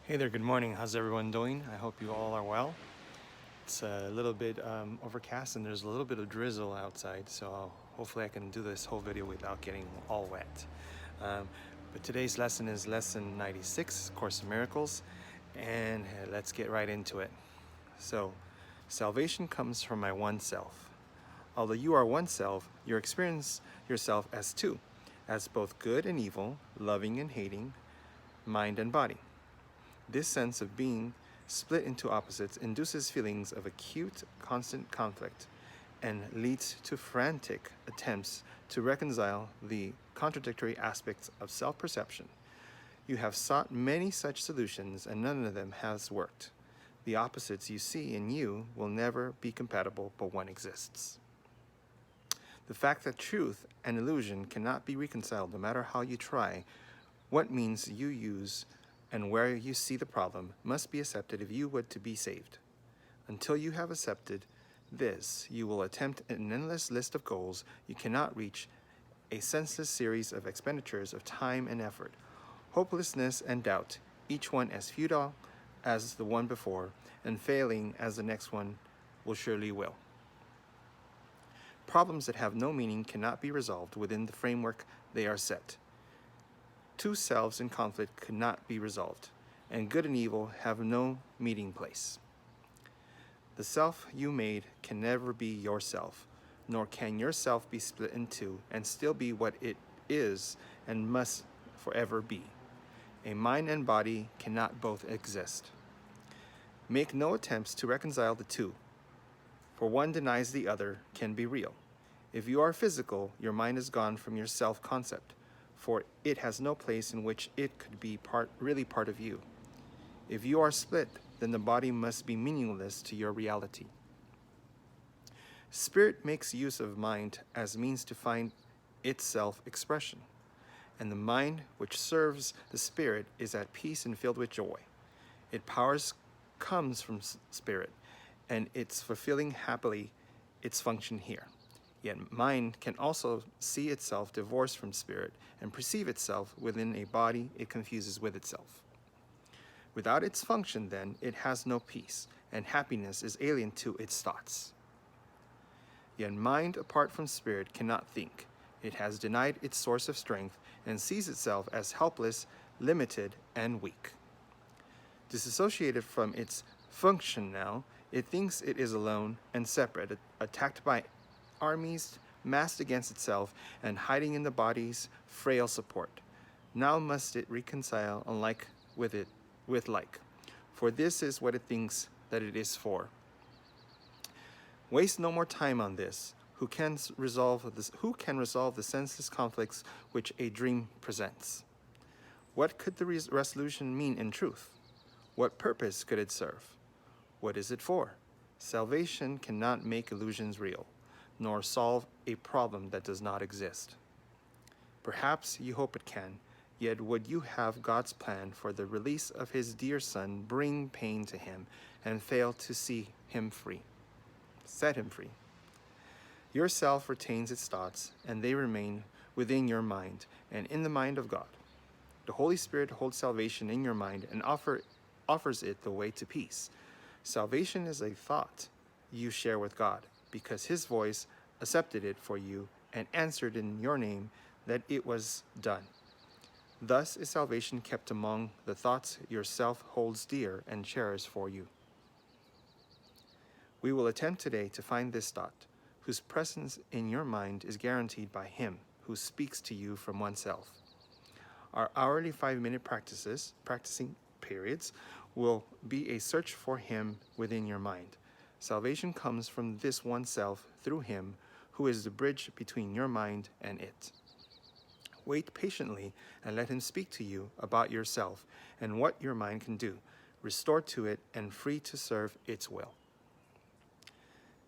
Hey there, good morning. How's everyone doing? I hope you all are well. It's a little bit overcast and there's a little bit of drizzle outside, so hopefully I can do this whole video without getting all wet. Um, but today's lesson is lesson 96, Course in Miracles, and let's get right into it. So, salvation comes from my one self. Although you are one self, you experience yourself as two, as both good and evil, loving and hating, mind and body. This sense of being split into opposites induces feelings of acute, constant conflict and leads to frantic attempts to reconcile the contradictory aspects of self-perception. You have sought many such solutions and none of them has worked. The opposites you see in you will never be compatible, but one exists. The fact that truth and illusion cannot be reconciled no matter how you try, what means you use, and where you see the problem must be accepted if you would to be saved. Until you have accepted this, you will attempt an endless list of goals you cannot reach, a senseless series of expenditures of time and effort, hopelessness and doubt, each one as futile as the one before, and failing as the next one will surely will. Problems that have no meaning cannot be resolved within the framework they are set. Two selves in conflict could not be resolved, and good and evil have no meeting place. The self you made can never be yourself, nor can yourself be split in two and still be what it is and must forever be. A mind and body cannot both exist. Make no attempts to reconcile the two, for one denies the other can be real. If you are physical, your mind is gone from your self-concept, for it has no place in which it could be really part of you. If you are split, then the body must be meaningless to your reality. Spirit makes use of mind as means to find its self-expression, and the mind which serves the spirit is at peace and filled with joy. Its powers comes from spirit, and it's fulfilling happily its function here. Yet mind can also see itself divorced from spirit and perceive itself within a body it confuses with itself. Without its function, then, it has no peace, and happiness is alien to its thoughts. Yet mind apart from spirit cannot think. It has denied its source of strength and sees itself as helpless, limited, and weak. Disassociated from its function now, it thinks it is alone and separate, attacked by armies massed against itself and hiding in the body's frail support. Now must it reconcile unlike with like, for this is what it thinks that it is for. Waste no more time on this. Who can resolve the senseless conflicts which a dream presents? What could the resolution mean in truth? What purpose could it serve? What is it for? Salvation cannot make illusions real, nor solve a problem that does not exist. Perhaps you hope it can, yet would you have God's plan for the release of his dear son bring pain to him and fail to see him free, set him free? Your self retains its thoughts, and they remain within your mind and in the mind of God. The Holy Spirit holds salvation in your mind and offers it the way to peace. Salvation is a thought you share with God, because his voice accepted it for you and answered in your name that it was done. Thus is salvation kept among the thoughts yourself holds dear and cherishes for you. We will attempt today to find this thought, whose presence in your mind is guaranteed by him who speaks to you from oneself. Our hourly 5-minute practicing periods will be a search for him within your mind. Salvation comes from this one self through him who is the bridge between your mind and it. Wait patiently and let him speak to you about yourself and what your mind can do, restored to it and free to serve its will.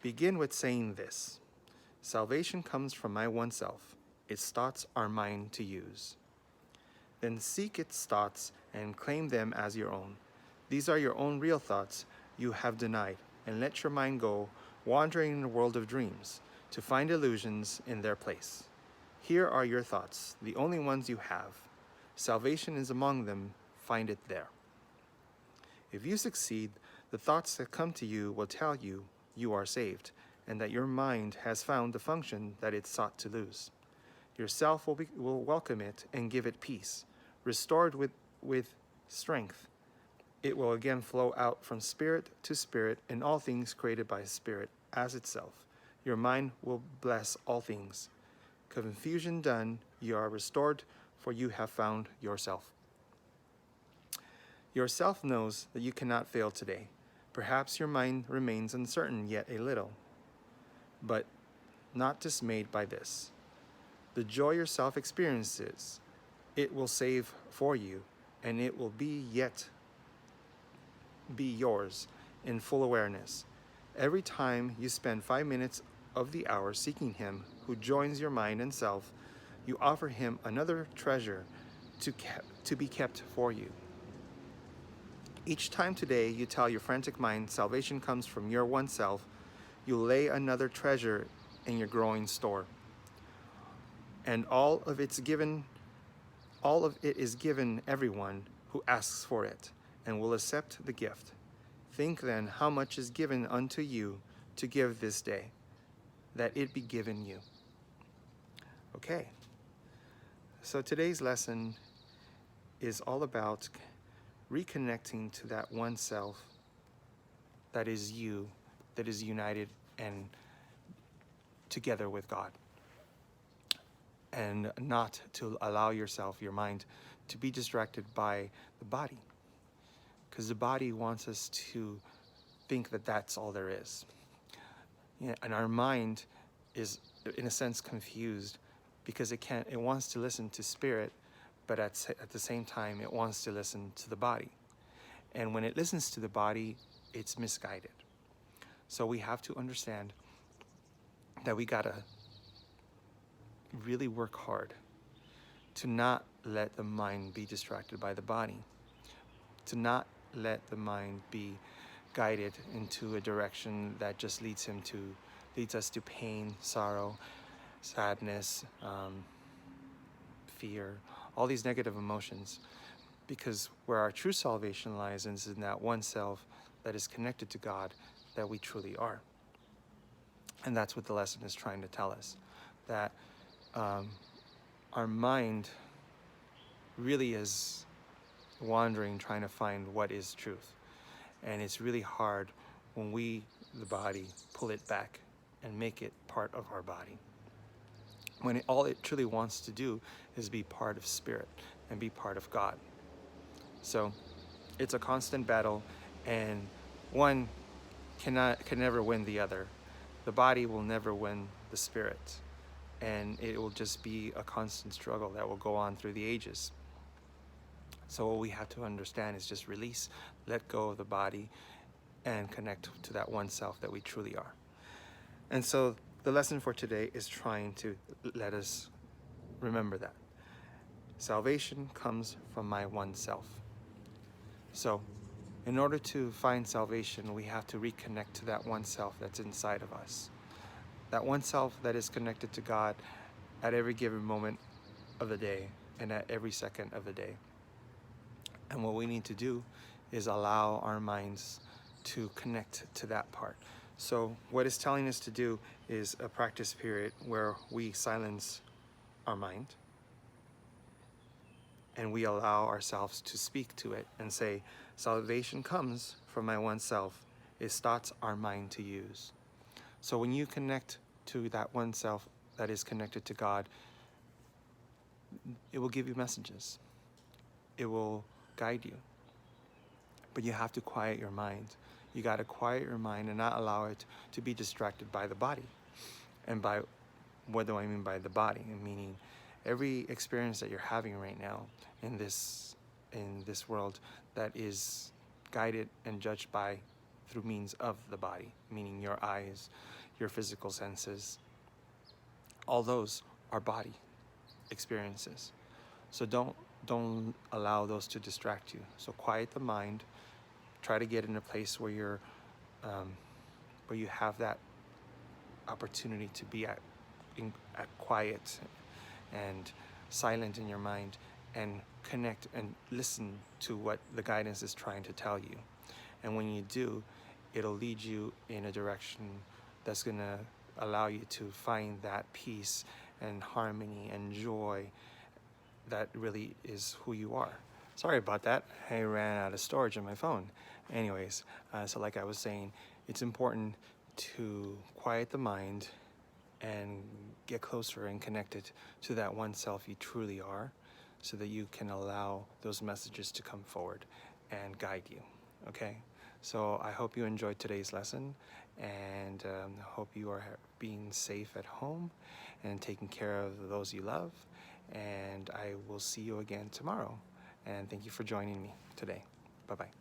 Begin with saying this: salvation comes from my one self. Its thoughts are mine to use. Then seek its thoughts and claim them as your own. These are your own real thoughts you have denied, and let your mind go wandering in a world of dreams to find illusions in their place. Here are your thoughts, the only ones you have. Salvation is among them, find it there. If you succeed, the thoughts that come to you will tell you you are saved and that your mind has found the function that it sought to lose. Yourself will welcome it and give it peace, restored with strength. It will again flow out from spirit to spirit in all things created by spirit as itself. Your mind will bless all things. Confusion done, you are restored, for you have found yourself. Yourself knows that you cannot fail today. Perhaps your mind remains uncertain yet a little, but not dismayed by this. The joy yourself experiences, it will save for you, and it will be yours in full awareness. Every time you spend 5 minutes of the hour seeking him who joins your mind and self, you offer him another treasure to be kept for you. Each time today you tell your frantic mind salvation comes from your one self, you lay another treasure in your growing store. And all of it is given everyone who asks for it and will accept the gift. Think then how much is given unto you to give this day, that it be given you. Okay, so today's lesson is all about reconnecting to that one self that is you, that is united and together with God. And not to allow yourself, your mind, to be distracted by the body. Because the body wants us to think that that's all there is. Yeah, and our mind is, in a sense, confused because it wants to listen to spirit, but at the same time, it wants to listen to the body. And when it listens to the body, it's misguided. So we have to understand that we gotta really work hard to not let the mind be distracted by the body, to not let the mind be guided into a direction that just leads us to pain, sorrow, sadness, fear, all these negative emotions. Because where our true salvation lies is in that one self that is connected to God, that we truly are. And that's what the lesson is trying to tell us, that our mind really is wandering, trying to find what is truth. And it's really hard when we, the body, pull it back and make it part of our body. When all it truly wants to do is be part of spirit and be part of God. So it's a constant battle, and one can never win the other. The body will never win the spirit, and it will just be a constant struggle that will go on through the ages. So what we have to understand is just release, let go of the body, and connect to that one self that we truly are. And so the lesson for today is trying to let us remember that. Salvation comes from my one self. So in order to find salvation, we have to reconnect to that one self that's inside of us. That one self that is connected to God at every given moment of the day and at every second of the day. And what we need to do is allow our minds to connect to that part. So what it's telling us to do is a practice period where we silence our mind and we allow ourselves to speak to it and say, salvation comes from my one self. Its thoughts are mine to use. So when you connect to that one self that is connected to God, it will give you messages. It will guide you. But you have to quiet your mind. You got to quiet your mind and not allow it to be distracted by the body. And by, what do I mean by the body? Meaning every experience that you're having right now in this world that is guided and judged through means of the body, meaning your eyes, your physical senses, all those are body experiences. So don't allow those to distract you. So quiet the mind. Try to get in a place where you have that opportunity to be at quiet and silent in your mind and connect and listen to what the guidance is trying to tell you. And when you do, it'll lead you in a direction that's gonna allow you to find that peace and harmony and joy that really is who you are. Sorry about that. I ran out of storage on my phone. Anyways, so like I was saying, it's important to quiet the mind and get closer and connected to that one self you truly are, so that you can allow those messages to come forward and guide you. Okay? So I hope you enjoyed today's lesson, and hope you are being safe at home and taking care of those you love. And I will see you again tomorrow. And thank you for joining me today. Bye-bye.